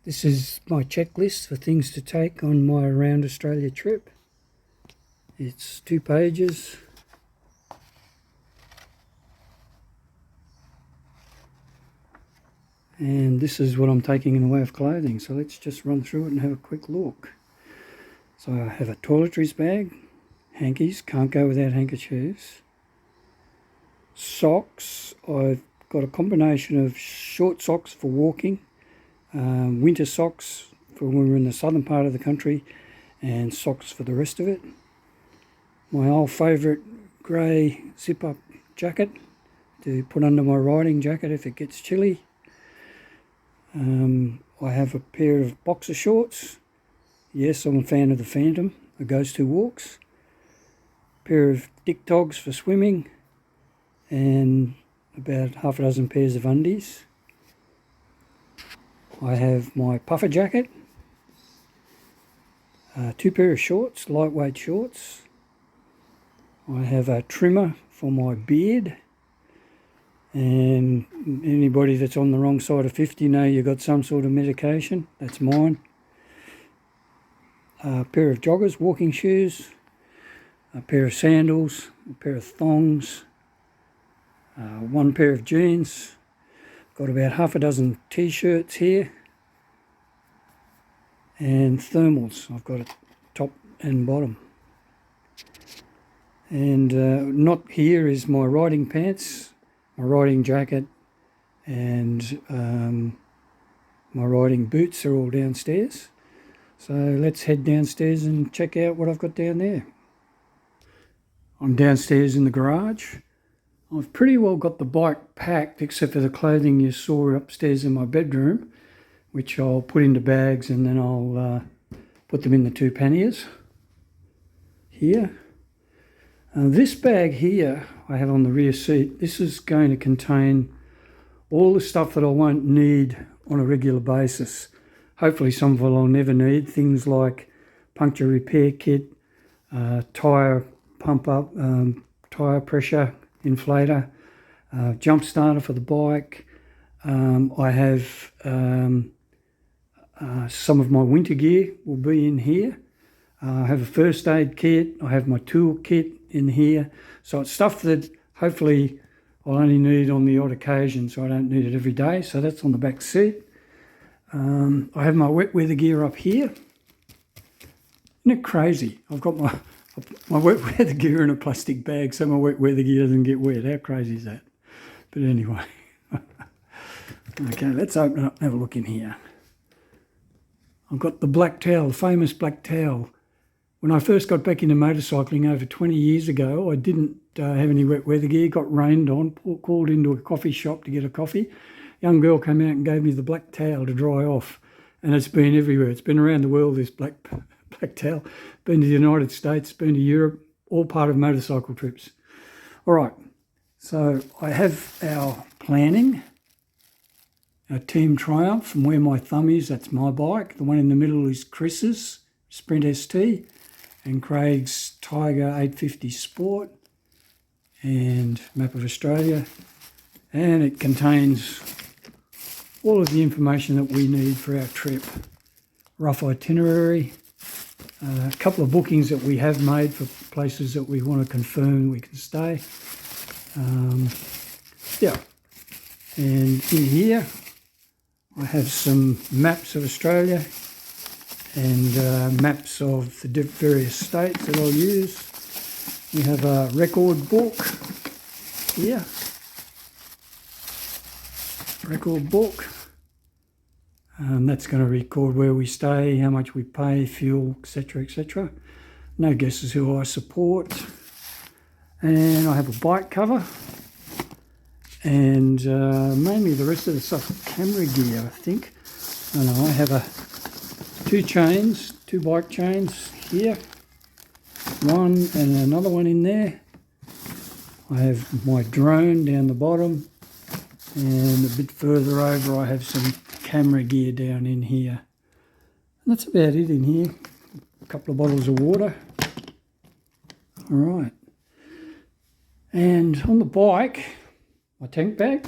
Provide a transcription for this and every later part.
This is my checklist for things to take on my around Australia trip. It's 2 pages. And this is what I'm taking in the way of clothing. So let's just run through it and have a quick look. So I have a toiletries bag, hankies, can't go without handkerchiefs. Socks, I've got a combination of short socks for walking, winter socks for when we're in the southern part of the country, and socks for the rest of it. My old favourite grey zip-up jacket to put under my riding jacket if it gets chilly. I have a pair of boxer shorts. Yes, I'm a fan of the Phantom, it goes to walks. A pair of Dick Togs for swimming, and about half a dozen pairs of undies. I have my puffer jacket, 2 pair of shorts, lightweight shorts. I have a trimmer for my beard, and anybody that's on the wrong side of 50 know you've got some sort of medication. That's mine. A pair of joggers, walking shoes, a pair of sandals, a pair of thongs, 1 pair of jeans. Got about half a dozen t-shirts here, and thermals. I've got a top and bottom. And not here is my riding pants, my riding jacket, and my riding boots are all downstairs. So let's head downstairs and check out what I've got down there. I'm downstairs in the garage. I've pretty well got the bike packed except for the clothing you saw upstairs in my bedroom, which I'll put into bags and then I'll put them in the 2 panniers here. This bag here I have on the rear seat. This is going to contain all the stuff that I won't need on a regular basis. Hopefully some of it I'll never need. Things like puncture repair kit, tyre pump up, tyre pressure inflator, jump starter for the bike. I have some of my winter gear will be in here. I have a first aid kit. I have my tool kit in here. So it's stuff that hopefully I'll only need on the odd occasion, so I don't need it every day. So that's on the back seat. I have my wet weather gear up here. Isn't it crazy? I've got my wet weather gear in a plastic bag so my wet weather gear doesn't get wet. How crazy is that? But anyway. Okay, let's open it up and have a look in here. I've got the black towel, the famous black towel. When I first got back into motorcycling over 20 years ago, I didn't have any wet weather gear, got rained on, called into a coffee shop to get a coffee. A young girl came out and gave me the black towel to dry off, and it's been everywhere. It's been around the world, this black towel. Been to the United States, been to Europe, all part of motorcycle trips. All right, so I have our planning, our Team Triumph, from where my thumb is, that's my bike. The one in the middle is Chris's Sprint ST, and Craig's Tiger 850 Sport, and map of Australia. And it contains all of the information that we need for our trip. Rough itinerary, a couple of bookings that we have made for places that we want to confirm we can stay. Yeah, and in here I have some maps of Australia and maps of the various states that I'll use. We have a record book here. Record book. That's going to record where we stay, how much we pay, fuel, etc., etc. No guesses who I support. And I have a bike cover. And mainly the rest of the stuff, camera gear, I think. And I have 2 chains, 2 bike chains here. One and another one in there. I have my drone down the bottom. And a bit further over I have some camera gear down in here. And that's about it in here. A couple of bottles of water. All right. And on the bike, my tank bag.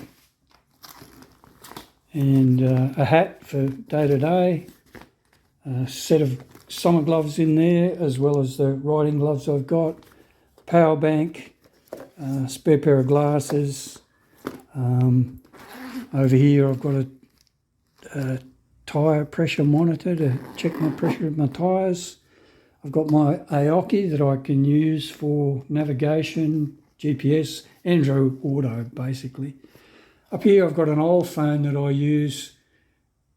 and a hat for day to day, a set of summer gloves in there, as well as the riding gloves I've got, power bank, spare pair of glasses. Over here I've got a tyre pressure monitor to check my pressure of my tyres. I've got my Aoki that I can use for navigation, GPS, Android Auto basically. Up here I've got an old phone that I use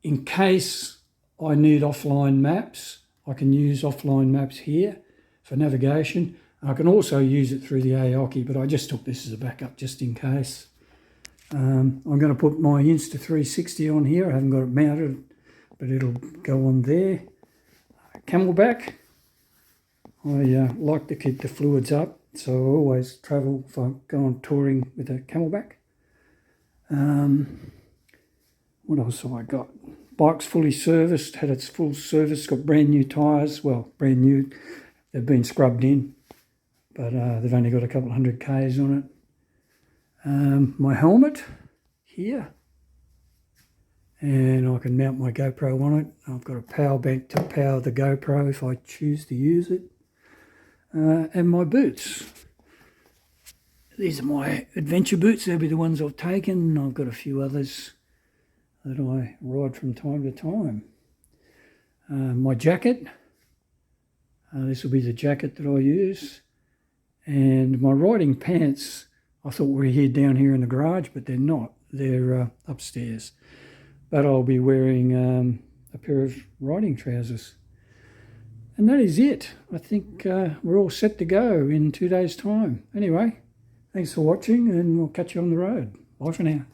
in case I need offline maps. I can use offline maps here for navigation. I can also use it through the Aoki, but I just took this as a backup just in case. I'm going to put my Insta360 on here. I haven't got it mounted, but it'll go on there. Camelback. I like to keep the fluids up, so I always travel if I go on touring with a Camelback. What else have I got? Bike's fully serviced, had its full service, got brand new tyres. Well, brand new. They've been scrubbed in, but they've only got a couple of 100 Ks on it. My helmet here, and I can mount my GoPro on it. I've got a power bank to power the GoPro if I choose to use it. And my boots. These are my adventure boots. They'll be the ones I've taken. I've got a few others that I ride from time to time. My jacket. This will be the jacket that I use. And my riding pants, I thought were here down here in the garage, but they're not. They're upstairs. But I'll be wearing a pair of riding trousers. And that is it. I think we're all set to go in 2 days' time. Anyway, thanks for watching, and we'll catch you on the road. Bye for now.